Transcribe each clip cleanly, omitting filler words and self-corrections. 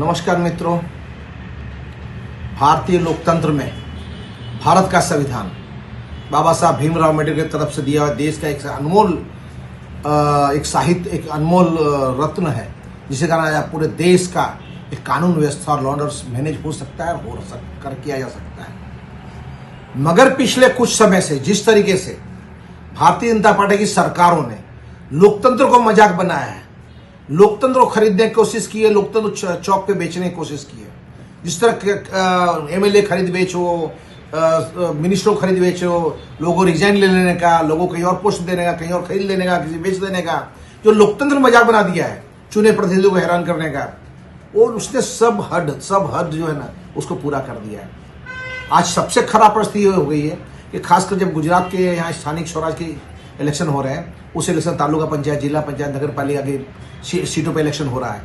नमस्कार मित्रों, भारतीय लोकतंत्र में भारत का संविधान बाबा साहब भीमराव अम्बेडकर की तरफ से दिया हुआ देश का एक अनमोल एक साहित्य, एक अनमोल रत्न है, जिसे कारण आज पूरे देश का एक कानून व्यवस्था और लॉ एंड ऑर्डर मैनेज हो सकता है और किया जा सकता है। मगर पिछले कुछ समय से जिस तरीके से भारतीय जनता पार्टी की सरकारों ने लोकतंत्र को मजाक बनाया है, लोकतंत्र को खरीदने की कोशिश की है, लोकतंत्र चौक पे बेचने की कोशिश की है। जिस तरह एमएलए खरीद बेचो, मिनिस्टरों खरीद बेचो, लोगों को रिजाइन ले लेने का, लोगों को कहीं और पोस्ट देने का, कहीं और खरीद लेने का, किसी बेच देने का, जो लोकतंत्र मजाक बना दिया है चुने प्रतिनिधियों को हैरान करने का, और उसने सब हद जो है ना उसको पूरा कर दिया है। आज सबसे खराब परिस्थिति हो गई है कि खासकर जब गुजरात के यहाँ स्थानिक स्वराज के इलेक्शन हो रहे हैं, उस इलेक्शन तालुका पंचायत, जिला पंचायत, नगर पालिका की सीटों पर इलेक्शन हो रहा है,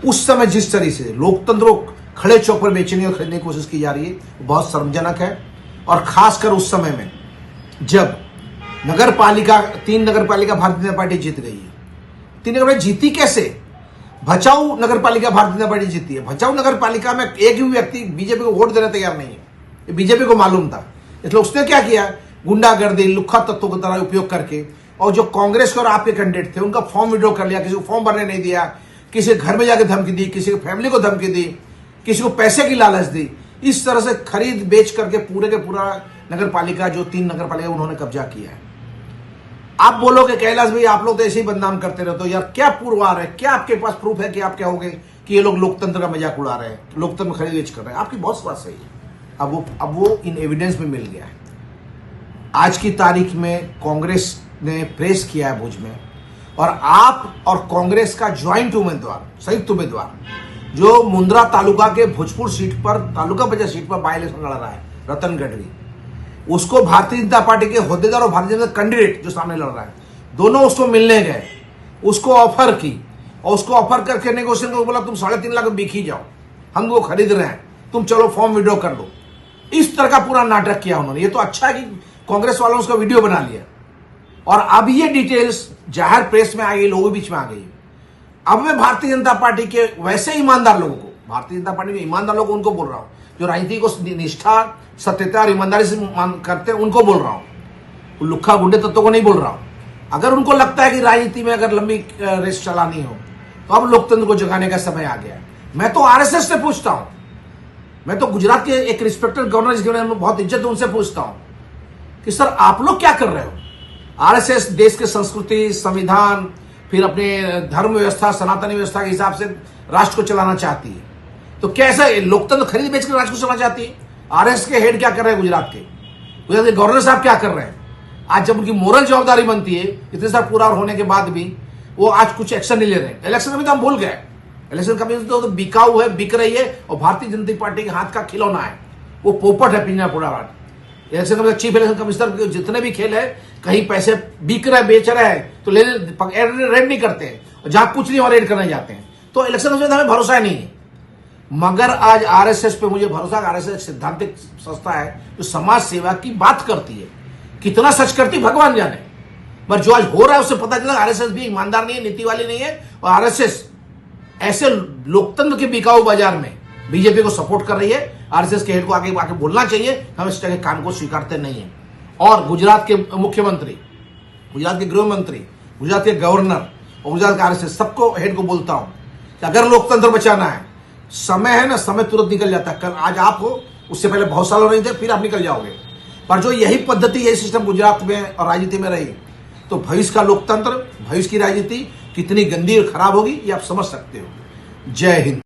उस समय जिस तरह से लोकतंत्र को खड़े चौक पर बेचने और खरीदने की कोशिश की जा रही है वो बहुत शर्मजनक है। और खासकर उस समय में जब तीन नगर पालिका भारतीय जनता पार्टी जीत गई है। तीन नगर पालिका जीती कैसे? भचाऊ नगर पालिका भारतीय जनता पार्टी जीती है। भचाऊ नगर पालिका में एक भी व्यक्ति बीजेपी को वोट देने तैयार नहीं है, बीजेपी को मालूम था। इसलिए उसने क्या किया, गुंडागर्दी, लुक्खा तत्वों की तरह उपयोग करके, और जो कांग्रेस के और आपके कैंडिडेट थे उनका फॉर्म विड्रॉ कर लिया, किसी को फॉर्म भरने नहीं दिया, किसी घर में जाकर धमकी दी, किसी की फैमिली को धमकी दी, किसी को पैसे की लालच दी। इस तरह से खरीद बेच करके पूरे के पूरा नगर पालिका, जो तीन नगर पालिका उन्होंने कब्जा किया है। आप बोलोगे कैलाश भाई आप लोग तो ऐसे ही बदनाम करते रहते हो, यार क्या पूर्वार है, क्या आपके पास प्रूफ है कि आप कहोगे कि ये लोग लोकतंत्र का मजाक उड़ा रहे हैं, लोकतंत्र खरीद बेच कर रहे हैं? आपकी बहुत बात सही है। अब वो इन एविडेंस में मिल गया है। आज की तारीख में कांग्रेस ने प्रेस किया है भुज में, और आप और कांग्रेस का ज्वाइंट उम्मीदवार, संयुक्त उम्मीदवार, जो मुंद्रा तालुका के भोजपुर सीट पर, तालुका पंचायत सीट पर बाई इलेक्शन लड़ रहा है, रतन गढ़वी, उसको भारतीय जनता पार्टी के होद्देदार और भारतीय जनता कैंडिडेट जो सामने लड़ रहा है, दोनों उसको मिलने गए, उसको ऑफर की, और उसको ऑफर करके नेगोशिएशन को बोला तुम 3.5 लाख बिक ही जाओ, हम वो खरीद रहे हैं, तुम चलो फॉर्म विड्रॉ कर लो। इस तरह का पूरा नाटक किया उन्होंने। ये तो अच्छा है कि कांग्रेस वालों ने उसका वीडियो बना लिया, और अब ये डिटेल्स जाहिर प्रेस में आ गई, लोगों के बीच में आ गई। अब मैं भारतीय जनता पार्टी के वैसे ईमानदार लोगों को, भारतीय जनता पार्टी में ईमानदार लोगों को उनको बोल रहा हूं, जो राजनीति को निष्ठा, सत्यता और ईमानदारी से करते हैं उनको बोल रहा हूं, लुक्खा गुंडे तत्वों को नहीं बोल रहा हूं। अगर उनको लगता है कि राजनीति में अगर लंबी रेस चलानी हो तो अब लोकतंत्र को जगाने का समय आ गया है। मैं तो आरएसएस से पूछता हूं, मैं तो गुजरात के एक रिस्पेक्टेड गवर्नर जिसके बारे में बहुत इज्जत है, उनसे पूछता हूं कि सर आप लोग क्या कर रहे हो? आरएसएस देश के संस्कृति, संविधान, फिर अपने धर्म व्यवस्था, सनातनी व्यवस्था के हिसाब से राष्ट्र को चलाना चाहती है, तो कैसा लोकतंत्र खरीद बेचकर राष्ट्र को चलाना चाहती है? आरएसएस के हेड क्या कर रहे हैं गुजरात के गवर्नर साहब क्या कर रहे हैं? आज जब उनकी मोरल जवाबदारी बनती है, इतने साल पूरा होने के बाद भी वो आज कुछ एक्शन नहीं ले रहे हैं। इलेक्शन में तो हम भूल गए, इलेक्शन कमीशन तो बिकाऊ है, बिक रही है, और भारतीय जनता पार्टी के हाथ का खिलौना है, वो पोपट है पिंजरा पूरा। Election commission, chief election commissioner के जितने भी खेल है, कहीं पैसे बिक रहे, बेच रहे हैं तो रेड नहीं करते हैं, और जहां कुछ नहीं वहां रेड करने जाते हैं। तो इलेक्शन कमीशन हमें भरोसा नहीं है। मगर आज आरएसएस पे मुझे भरोसा है। आरएसएस सिद्धांतिक संस्था है जो समाज सेवा की बात करती है, कितना सच करती भगवान जाने। पर जो आज हो रहा है उससे पता चला आरएसएस भी ईमानदार नहीं है, नीति वाली नहीं है, और आरएसएस ऐसे लोकतंत्र के बिकाऊ बाजार में बीजेपी को सपोर्ट कर रही है। आरएसएस के हेड को आगे आके बोलना चाहिए, हम इस तरह के काम को स्वीकारते नहीं है। और गुजरात के मुख्यमंत्री, गुजरात के गृह मंत्री, गुजरात के गवर्नर और गुजरात के आरएसएस सबको हेड को बोलता हूं कि अगर लोकतंत्र बचाना है, समय है ना, समय तुरंत निकल जाता है। कल आज आप हो, उससे पहले बहुत साल हो रहे थे, फिर आप निकल जाओगे। पर जो यही पद्धति, यही सिस्टम गुजरात में और राजनीति में रही, तो भविष्य का लोकतंत्र, भविष्य की राजनीति कितनी गंदी और खराब होगी ये आप समझ सकते हो। जय हिंद।